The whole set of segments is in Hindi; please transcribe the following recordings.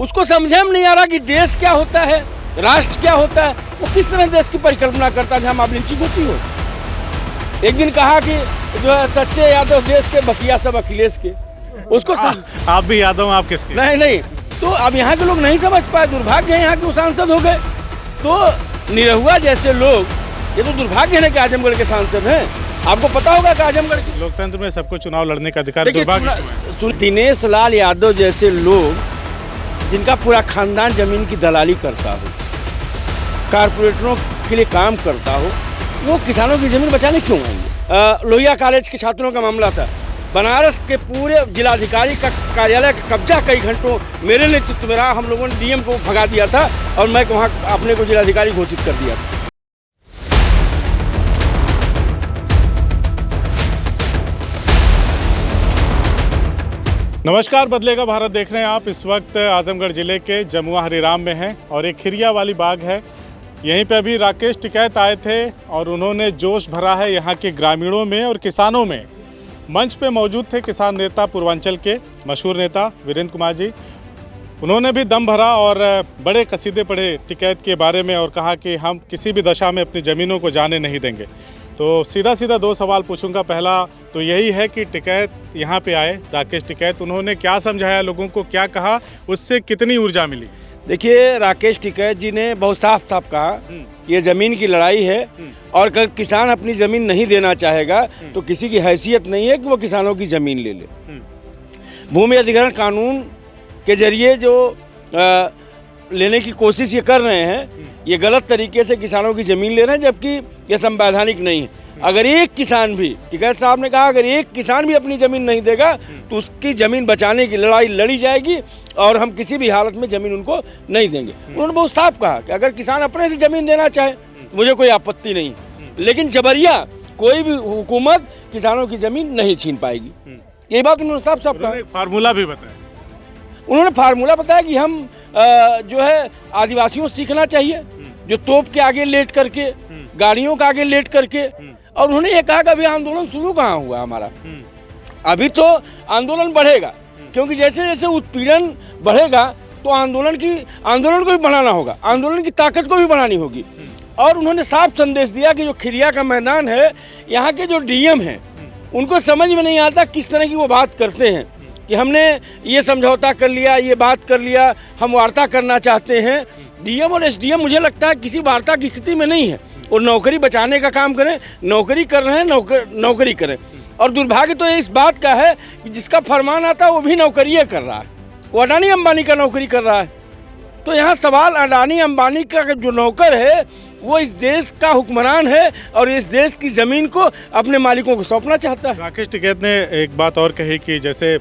उसको समझे में नहीं आ रहा कि देश क्या होता है, राष्ट्र क्या होता है। वो किस तरह देश की परिकल्पना करता है जहाँ आप लिंचिंग होती हो। एक दिन कहा कि जो है सच्चे यादव देश के, बकिया सब अखिलेश के। उसको आप भी यादव, आप किसके? नहीं, तो अब यहाँ के लोग नहीं समझ पाए। दुर्भाग्य है यहाँ के वो सांसद हो गए। तो निरहुआ जैसे लोग, ये तो दुर्भाग्य है कि आजमगढ़ के सांसद हैं। आपको पता होगा कि आजमगढ़ के लोकतंत्र में सबको चुनाव लड़ने का अधिकार, दुर्भाग्य दिनेश लाल यादव जैसे लोग जिनका पूरा खानदान जमीन की दलाली करता हो, कारपोरेटरों के लिए काम करता हो, वो किसानों की जमीन बचाने क्यों आएंगे? लोहिया कॉलेज के छात्रों का मामला था। बनारस के पूरे जिलाधिकारी का कार्यालय का कब्जा कई घंटों मेरे नेतृत्व में रहा। हम लोगों ने डीएम को भगा दिया था और मैं वहाँ अपने को जिलाधिकारी घोषित कर दिया था। नमस्कार, बदलेगा भारत देख रहे हैं आप। इस वक्त आजमगढ़ जिले के जमुआ हरिराम में हैं और एक खिरिया वाली बाग है। यहीं पे अभी राकेश टिकैत आए थे और उन्होंने जोश भरा है यहाँ के ग्रामीणों में और किसानों में। मंच पे मौजूद थे किसान नेता, पूर्वांचल के मशहूर नेता वीरेंद्र कुमार जी। उन्होंने भी दम भरा और बड़े कसीदे पढ़े टिकैत के बारे में और कहा कि हम किसी भी दशा में अपनी ज़मीनों को जाने नहीं देंगे। तो सीधा दो सवाल पूछूंगा। पहला तो यही है कि टिकैत यहाँ पे आए, राकेश टिकैत, उन्होंने क्या समझाया लोगों को, क्या कहा, उससे कितनी ऊर्जा मिली? देखिए, राकेश टिकैत जी ने बहुत साफ कहा कि ये ज़मीन की लड़ाई है और अगर किसान अपनी ज़मीन नहीं देना चाहेगा तो किसी की हैसियत नहीं है कि वो किसानों की ज़मीन ले ले। भूमि अधिग्रहण कानून के जरिए जो लेने की कोशिश ये कर रहे हैं, ये गलत तरीके से किसानों की ज़मीन ले रहे हैं, जबकि ये संवैधानिक नहीं है। अगर एक किसान भी, टिकैत साहब ने कहा, अगर एक किसान भी अपनी ज़मीन नहीं देगा तो उसकी ज़मीन बचाने की लड़ाई लड़ी जाएगी और हम किसी भी हालत में ज़मीन उनको नहीं देंगे। उन्होंने बहुत साफ कहा कि अगर किसान अपने से ज़मीन देना चाहे मुझे कोई आपत्ति नहीं, लेकिन जबरिया कोई भी हुकूमत किसानों की ज़मीन नहीं छीन पाएगी। यही बात उन्होंने साफ कहा। फार्मूला भी बताया उन्होंने, फार्मूला बताया कि हम जो है आदिवासियों से सीखना चाहिए, जो तोप के आगे लेट करके, गाड़ियों के आगे लेट करके। और उन्होंने ये कहा कि अभी आंदोलन शुरू कहाँ हुआ हमारा, अभी तो आंदोलन बढ़ेगा, क्योंकि जैसे जैसे उत्पीड़न बढ़ेगा तो आंदोलन को भी बढ़ाना होगा, आंदोलन की ताकत को भी बढ़ानी होगी। और उन्होंने साफ संदेश दिया कि जो खिरिया का मैदान है, यहाँ के जो डीएम हैं उनको समझ में नहीं आता किस तरह की वो बात करते हैं कि हमने ये समझौता कर लिया, ये बात कर लिया, हम वार्ता करना चाहते हैं। डीएम और एसडीएम मुझे लगता है किसी वार्ता की स्थिति में नहीं है। वो नौकरी बचाने का काम करें, नौकरी कर रहे हैं, नौकरी करें। और दुर्भाग्य तो इस बात का है कि जिसका फरमान आता है वो भी नौकरी कर रहा है, वो अडानी अंबानी का नौकरी कर रहा है। तो यहाँ सवाल अडानी अंबानी का जो नौकर है वो इस देश का हुक्मरान है और इस देश की ज़मीन को अपने मालिकों को सौंपना चाहता है। राकेश टिकैत ने एक बात और कही कि जैसे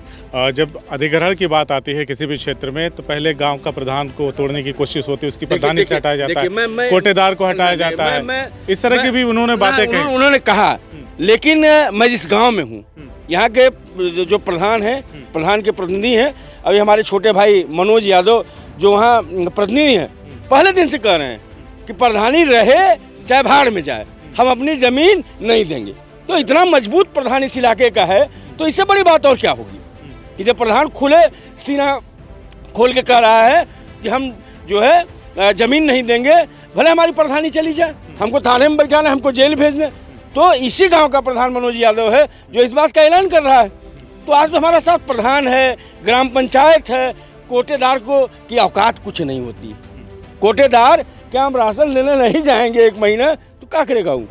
जब अधिग्रहण की बात आती है किसी भी क्षेत्र में तो पहले गांव का प्रधान को तोड़ने की कोशिश होती है, उसकी प्रधानी से हटाया जाता है, कोटेदार को हटाया जाता है, इस तरह की भी उन्होंने बातें कही। उन्होंने कहा, लेकिन मैं जिस गाँव में हूँ, यहाँ के जो प्रधान हैं, प्रधान के प्रतिनिधि हैं, अभी हमारे छोटे भाई मनोज यादव जो वहाँ प्रतिनिधि हैं, पहले दिन से कह रहे हैं कि प्रधानी रहे चाहे भाड़ में जाए, हम अपनी ज़मीन नहीं देंगे। तो इतना मजबूत प्रधान इस इलाके का है, तो इससे बड़ी बात और क्या होगी कि जब प्रधान खुले सीना खोल के कह रहा है कि हम जो है ज़मीन नहीं देंगे, भले हमारी प्रधानी चली जाए, हमको थाने में बैठाना, हमको जेल भेज दें। तो इसी गांव का प्रधान मनोज यादव है जो इस बात का ऐलान कर रहा है। तो आज तो हमारा साथ प्रधान है, ग्राम पंचायत है, कोटेदार को की औकात कुछ नहीं होती। कोटेदार क्या हम राशन लेने नहीं जाएंगे एक महीना तो क्या करेगा, वो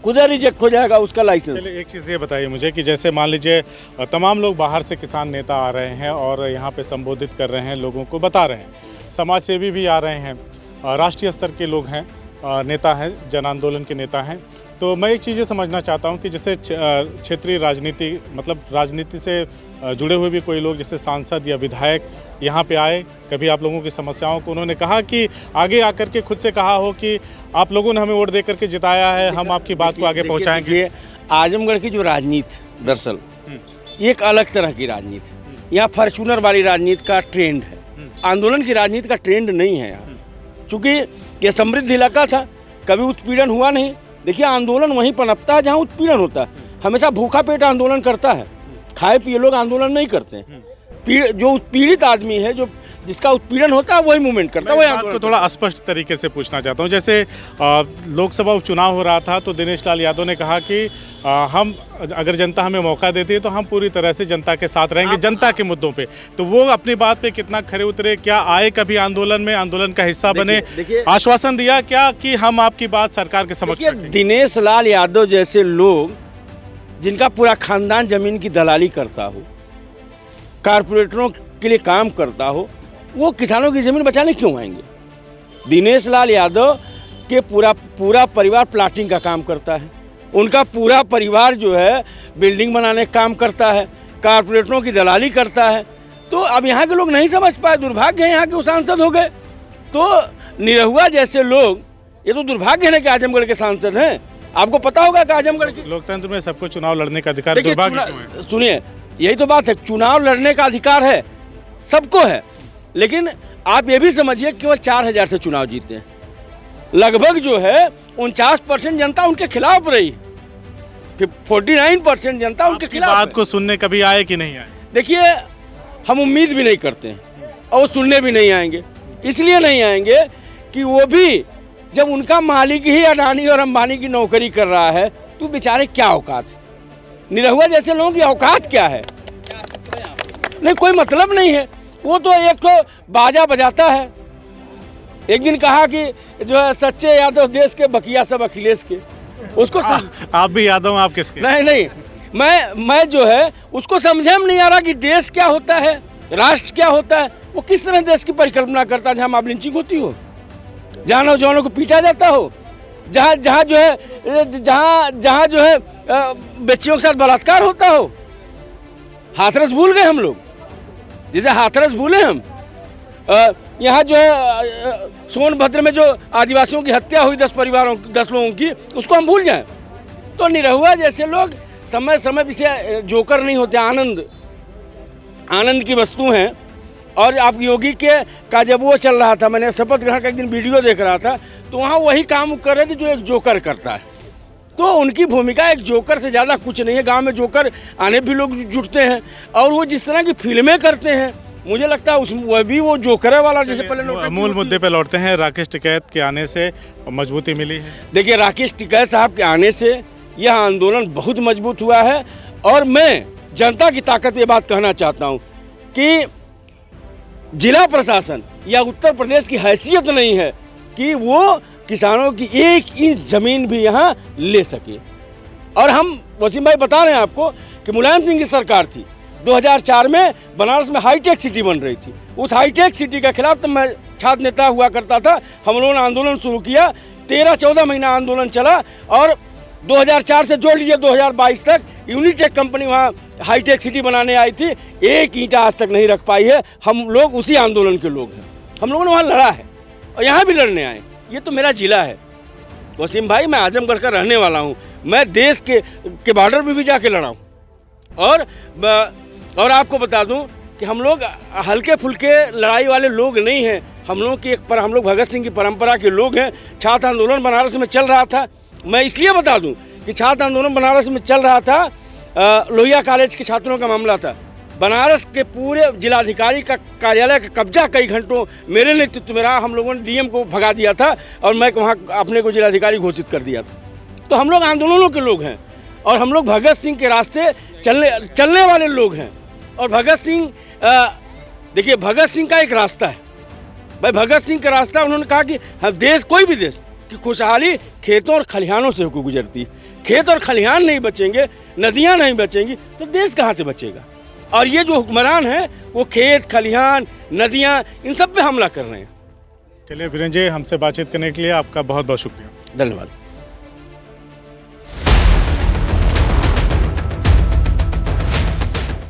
खुद रिजेक्ट हो जाएगा उसका लाइसेंस। चलिए एक चीज़ ये बताइए मुझे कि जैसे मान लीजिए तमाम लोग बाहर से किसान नेता आ रहे हैं और यहाँ पे संबोधित कर रहे हैं, लोगों को बता रहे हैं, समाज सेवी भी आ रहे हैं, राष्ट्रीय स्तर के लोग हैं, नेता हैं, जन आंदोलन के नेता हैं। तो मैं एक चीज़ ये समझना चाहता हूँ कि जैसे क्षेत्रीय राजनीति, मतलब राजनीति से जुड़े हुए भी कोई लोग जैसे सांसद या विधायक यहाँ पे आए, कभी आप लोगों की समस्याओं को उन्होंने कहा कि आगे आकर के खुद से कहा हो कि आप लोगों ने हमें वोट दे करके जिताया है, हम आपकी बात को आगे पहुँचाएंगे? आजमगढ़ की जो राजनीति दरअसल ये एक अलग तरह की राजनीति, यहाँ फॉर्चूनर वाली राजनीति का ट्रेंड है, आंदोलन की राजनीति का ट्रेंड नहीं है यहाँ। चूँकि ये समृद्ध इलाका था, कभी उत्पीड़न हुआ नहीं। देखिए, आंदोलन वहीं पनपता है जहाँ उत्पीड़न होता है। हमेशा भूखा पेट आंदोलन करता है, खाए पिए लोग आंदोलन नहीं करते हैं। जो उत्पीड़ित आदमी है, जो जिसका उत्पीड़न होता है वही मूवमेंट करता है, वही मैं आंदोलन आपको थोड़ा स्पष्ट तरीके से पूछना चाहता हूं। जैसे लोकसभा उपचुनाव हो रहा था तो दिनेश लाल यादव ने कहा कि हम अगर जनता हमें मौका देती है तो हम पूरी तरह से जनता के साथ रहेंगे, जनता के मुद्दों पे। तो वो अपनी बात पे कितना खरे उतरे, क्या आए कभी आंदोलन में, आंदोलन का हिस्सा बने, आश्वासन दिया क्या कि हम आपकी बात सरकार के समक्ष रखेंगे? दिनेश लाल यादव जैसे लोग जिनका पूरा खानदान जमीन की दलाली करता हो, कारपोरेटरों के लिए काम करता हो, वो किसानों की ज़मीन बचाने क्यों आएंगे? दिनेश लाल यादव के पूरा परिवार प्लाटिंग का काम करता है, उनका पूरा परिवार जो है बिल्डिंग बनाने का काम करता है, कारपोरेटरों की दलाली करता है। तो अब यहाँ के लोग नहीं समझ पाए, दुर्भाग्य है यहाँ के वो सांसद हो गए। तो निरहुआ जैसे लोग, ये तो दुर्भाग्य है कि आजमगढ़ के सांसद हैं। आपको पता होगा कि आजमगढ़ के लोकतंत्र में सबको चुनाव लड़ने का अधिकार, दुर्भाग्य क्यों है? सुनिए, यही तो बात है, चुनाव लड़ने का अधिकार है, सबको है, लेकिन आप ये भी समझिए केवल 4000 से चुनाव जीते हैं। लगभग जो है 49% जनता उनके खिलाफ रही, फिर 49% जनता उनके खिलाफ। बात को सुनने कभी आए कि नहीं आए? देखिए, हम उम्मीद भी नहीं करते हैं और वो सुनने भी नहीं आएंगे। इसलिए नहीं आएंगे कि वो भी जब उनका मालिक ही अडानी और अंबानी की नौकरी कर रहा है तो बेचारे क्या औकात है? निरहुआ जैसे लोगों की औकात क्या है? नहीं, कोई मतलब नहीं है। वो तो एक तो बाजा बजाता है। एक दिन कहा कि जो है सच्चे यादव देश के, बकिया सब अखिलेश के। उसको आप भी यादव, आप किसके? नहीं, मैं जो है उसको समझे में नहीं आ रहा कि देश क्या होता है, राष्ट्र क्या होता है। वो किस तरह देश की परिकल्पना करता है जहाँ मॉब लिंचिंग होती हो, जहाँ नौजवानों को पीटा जाता हो, जहाँ जो है बच्चियों के साथ बलात्कार होता हो। हाथरस भूल गए हम लोग, जैसे हाथरस भूले हम। यहाँ जो है सोनभद्र में जो आदिवासियों की हत्या हुई 10 लोगों की, उसको हम भूल जाएं। तो निरहुआ जैसे लोग समय समय से जोकर नहीं होते, आनंद की वस्तु हैं। और आप योगी का जब वो चल रहा था, मैंने शपथ ग्रहण का एक दिन वीडियो देख रहा था, तो वहाँ वही काम कर रहे थे जो एक जोकर करता है। तो उनकी भूमिका एक जोकर से ज़्यादा कुछ नहीं है। गांव में जोकर आने भी लोग जुटते हैं, और वो जिस तरह की फिल्में करते हैं, मुझे लगता है वह भी वो जोकर वाला जैसे पहले। मूल मुद्दे पे लौटते हैं। राकेश टिकैत के आने से मजबूती मिली है। देखिए, राकेश टिकैत साहब के आने से यह आंदोलन बहुत मजबूत हुआ है। और मैं जनता की ताकत ये बात कहना चाहता हूँ कि जिला प्रशासन या उत्तर प्रदेश की हैसियत नहीं है कि वो किसानों की 1 इंच जमीन भी यहाँ ले सके। और हम वसीम भाई बता रहे हैं आपको कि मुलायम सिंह की सरकार थी, 2004 में बनारस में हाईटेक सिटी बन रही थी। उस हाईटेक सिटी के खिलाफ तो मैं छात्र नेता हुआ करता था। हम लोगों ने आंदोलन शुरू किया, 13-14 महीना आंदोलन चला, और 2004 से जोड़ लीजिए 2022 तक यूनिटेक कंपनी वहाँ हाईटेक सिटी बनाने आई थी। 1 ईंटा आज तक नहीं रख पाई है। हम लोग उसी आंदोलन के लोग हैं, हम लोगों ने वहाँ लड़ा है और यहाँ भी लड़ने आए। ये तो मेरा जिला है वसीम भाई, मैं आजमगढ़ का रहने वाला हूँ। मैं देश के बॉर्डर पर भी जाके लड़ा हूँ। और आपको बता दूँ कि हम लोग हल्के फुल्के लड़ाई वाले लोग नहीं हैं। हम लोग भगत सिंह की परंपरा के लोग हैं। छात्र आंदोलन बनारस में चल रहा था। मैं इसलिए बता दूं कि छात्र आंदोलन बनारस में चल रहा था, लोहिया कॉलेज के छात्रों का मामला था। बनारस के पूरे जिलाधिकारी का कार्यालय का कब्जा कई घंटों मेरे नेतृत्व में रहा। हम लोगों ने डीएम को भगा दिया था और मैं वहाँ अपने को जिलाधिकारी घोषित कर दिया था। तो हम लोग आंदोलनों के लोग हैं और हम लोग भगत सिंह के रास्ते चलने वाले लोग हैं। और भगत सिंह, देखिए, भगत सिंह का एक रास्ता है भाई। भगत सिंह का रास्ता, उन्होंने कहा कि हम देश, कोई भी देश की खुशहाली खेतों और खलिहानों से होकर गुजरती है। खेत और खलिहान नहीं बचेंगे, नदियां नहीं बचेंगी, तो देश कहाँ से बचेगा? और ये जो हुक्मरान हैं वो खेत, खलिहान, नदियां, इन सब पे हमला कर रहे हैं। चलिए वीरेंद्र जी, हमसे बातचीत करने के लिए आपका बहुत बहुत शुक्रिया। धन्यवाद।